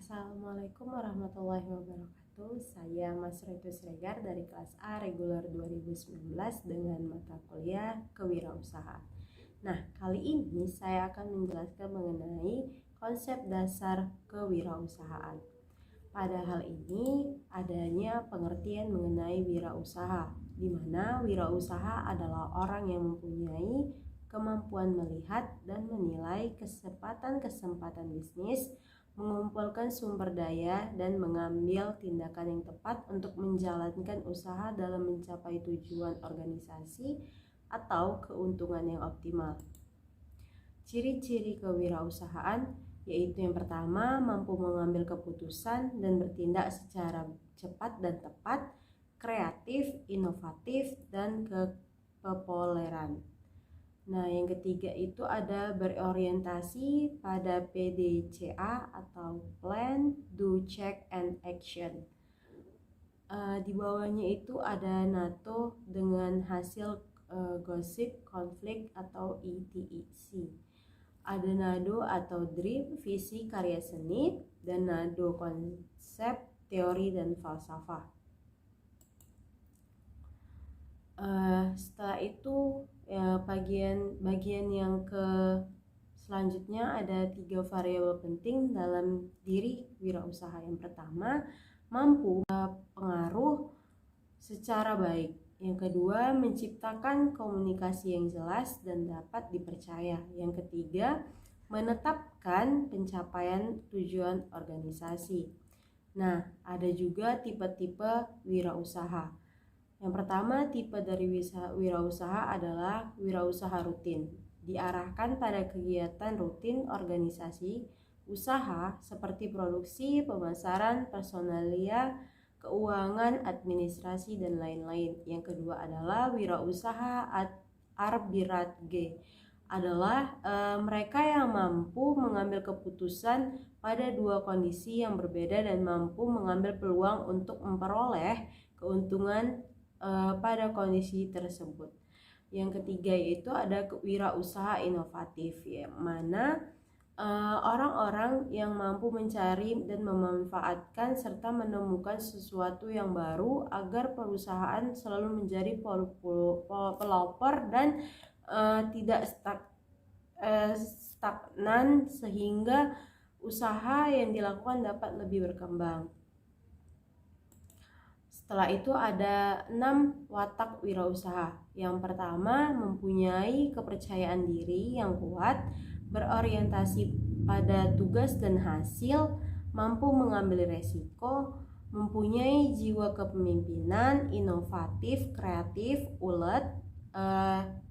Assalamualaikum warahmatullahi wabarakatuh. Saya Mas Retu Siregar dari kelas A reguler 2019 dengan mata kuliah Kewirausahaan. Nah, kali ini saya akan menjelaskan mengenai konsep dasar kewirausahaan. Pada hal ini adanya pengertian mengenai wirausaha, di mana wirausaha adalah orang yang mempunyai kemampuan melihat dan menilai kesempatan-kesempatan bisnis, mengumpulkan sumber daya, dan mengambil tindakan yang tepat untuk menjalankan usaha dalam mencapai tujuan organisasi atau keuntungan yang optimal. Ciri-ciri kewirausahaan yaitu yang pertama, mampu mengambil keputusan dan bertindak secara cepat dan tepat, kreatif, inovatif, dan kepopuleran. Nah, yang ketiga itu ada berorientasi pada PDCA atau Plan, Do, Check, and Action. Di bawahnya itu ada NATO dengan hasil gosip, konflik, atau ETEC. Ada NADO atau Dream, Visi, Karya Seni, dan NADO Konsep, Teori, dan Falsafah. Setelah itu bagian yang selanjutnya ada 3 variabel penting dalam diri wirausaha. Yang pertama, mampu pengaruh secara baik. Yang kedua, menciptakan komunikasi yang jelas dan dapat dipercaya. Yang ketiga, menetapkan pencapaian tujuan organisasi. Nah, ada juga tipe-tipe wirausaha. Yang pertama, tipe dari wirausaha adalah wirausaha rutin. Diarahkan pada kegiatan rutin organisasi, usaha seperti produksi, pemasaran, personalia, keuangan, administrasi, dan lain-lain. Yang kedua adalah wirausaha arbitrage, adalah mereka yang mampu mengambil keputusan pada dua kondisi yang berbeda dan mampu mengambil peluang untuk memperoleh keuntungan pada kondisi tersebut. Yang ketiga yaitu ada wirausaha inovatif, ya, mana orang-orang yang mampu mencari dan memanfaatkan serta menemukan sesuatu yang baru agar perusahaan selalu menjadi pelopor dan tidak stagnan, sehingga usaha yang dilakukan dapat lebih berkembang. Setelah itu ada 6 watak wirausaha. Yang pertama, mempunyai kepercayaan diri yang kuat, berorientasi pada tugas dan hasil, mampu mengambil resiko, mempunyai jiwa kepemimpinan, inovatif, kreatif, ulet,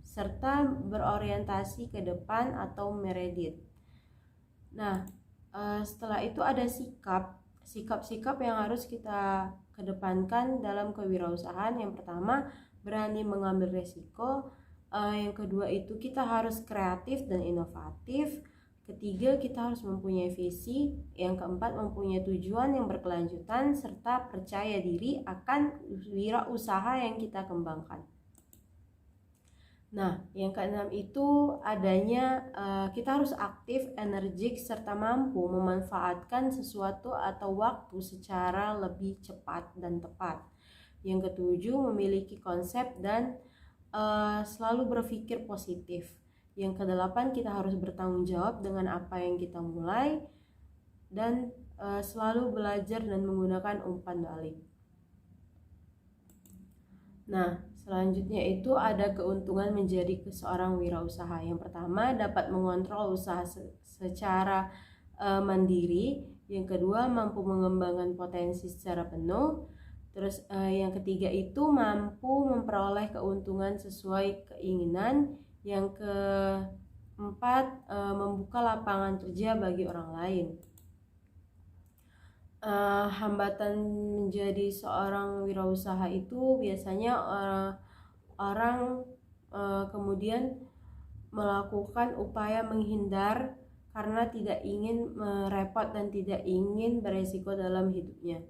serta berorientasi ke depan atau meredit. Nah, setelah itu ada sikap-sikap yang harus kita kedepankan dalam kewirausahaan. Yang pertama, berani mengambil resiko. Yang kedua itu kita harus kreatif dan inovatif. Ketiga, kita harus mempunyai visi. Yang keempat, mempunyai tujuan yang berkelanjutan serta percaya diri akan wirausaha yang kita kembangkan. Nah, yang keenam itu adanya kita harus aktif, energik, serta mampu memanfaatkan sesuatu atau waktu secara lebih cepat dan tepat. Yang ketujuh, memiliki konsep dan selalu berpikir positif. Yang kedelapan, kita harus bertanggung jawab dengan apa yang kita mulai dan selalu belajar dan menggunakan umpan balik. Nah, selanjutnya itu ada keuntungan menjadi seorang wirausaha. Yang pertama, dapat mengontrol usaha secara mandiri. Yang kedua, mampu mengembangkan potensi secara penuh. Terus yang ketiga itu mampu memperoleh keuntungan sesuai keinginan. Yang keempat, membuka lapangan kerja bagi orang lain. Hambatan menjadi seorang wirausaha itu biasanya orang kemudian melakukan upaya menghindar karena tidak ingin merepot dan tidak ingin beresiko dalam hidupnya.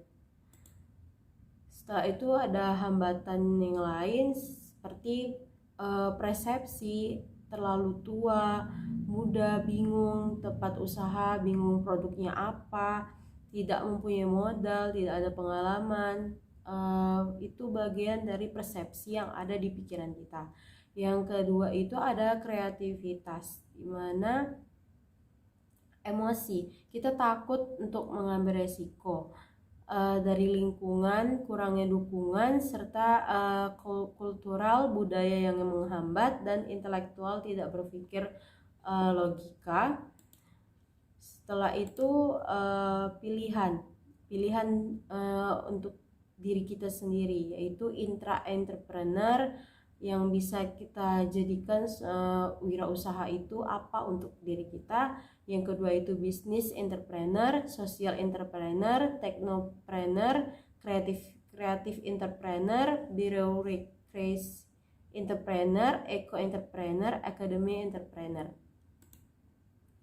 Setelah itu ada hambatan yang lain seperti persepsi terlalu tua, muda, bingung tempat usaha, bingung produknya apa, tidak mempunyai modal, tidak ada pengalaman. Itu bagian dari persepsi yang ada di pikiran kita. Yang kedua itu ada kreativitas, dimana emosi, kita takut untuk mengambil resiko. Dari lingkungan, kurangnya dukungan, serta kultural budaya yang menghambat, dan intelektual tidak berpikir logika. Setelah itu pilihan untuk diri kita sendiri, yaitu intra-entrepreneur, yang bisa kita jadikan wirausaha itu apa untuk diri kita. Yang kedua itu business entrepreneur, social entrepreneur, technopreneur, creative entrepreneur, bureaucracy entrepreneur, eco entrepreneur, academy entrepreneur.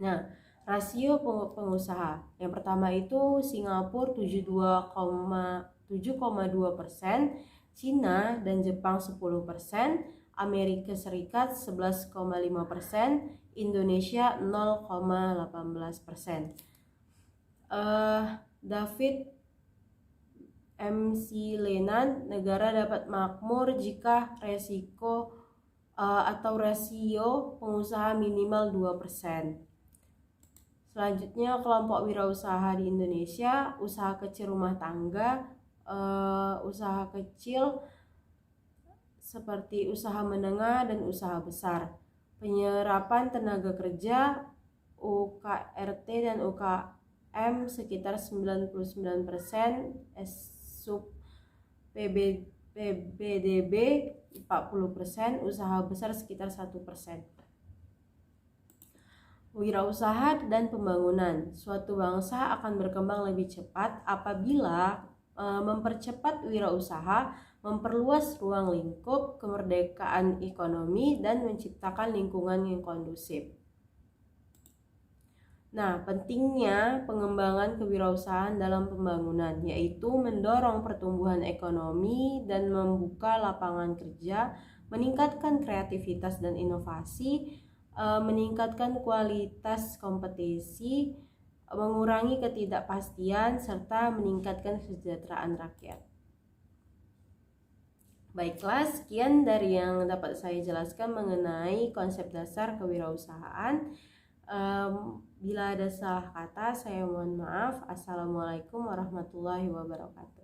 Nah, rasio pengusaha yang pertama itu Singapura 7,2%, Cina dan Jepang 10%, Amerika Serikat 11,5%, Indonesia 0,18%. David MC Lenan, negara dapat makmur jika resiko atau rasio pengusaha minimal 2%. Selanjutnya kelompok wirausaha di Indonesia, usaha kecil rumah tangga, usaha kecil seperti usaha menengah dan usaha besar. Penyerapan tenaga kerja, UKRT dan UKM sekitar 99%, sub PBDB 40%, usaha besar sekitar 1%. Wirausaha dan pembangunan. Suatu bangsa akan berkembang lebih cepat apabila mempercepat wirausaha, memperluas ruang lingkup, kemerdekaan ekonomi, dan menciptakan lingkungan yang kondusif. Nah, pentingnya pengembangan kewirausahaan dalam pembangunan, yaitu mendorong pertumbuhan ekonomi dan membuka lapangan kerja, meningkatkan kreativitas dan inovasi, meningkatkan kualitas kompetisi, mengurangi ketidakpastian, serta meningkatkan kesejahteraan rakyat. Baiklah, sekian dari yang dapat saya jelaskan mengenai konsep dasar kewirausahaan. Bila ada salah kata, saya mohon maaf. Assalamualaikum warahmatullahi wabarakatuh.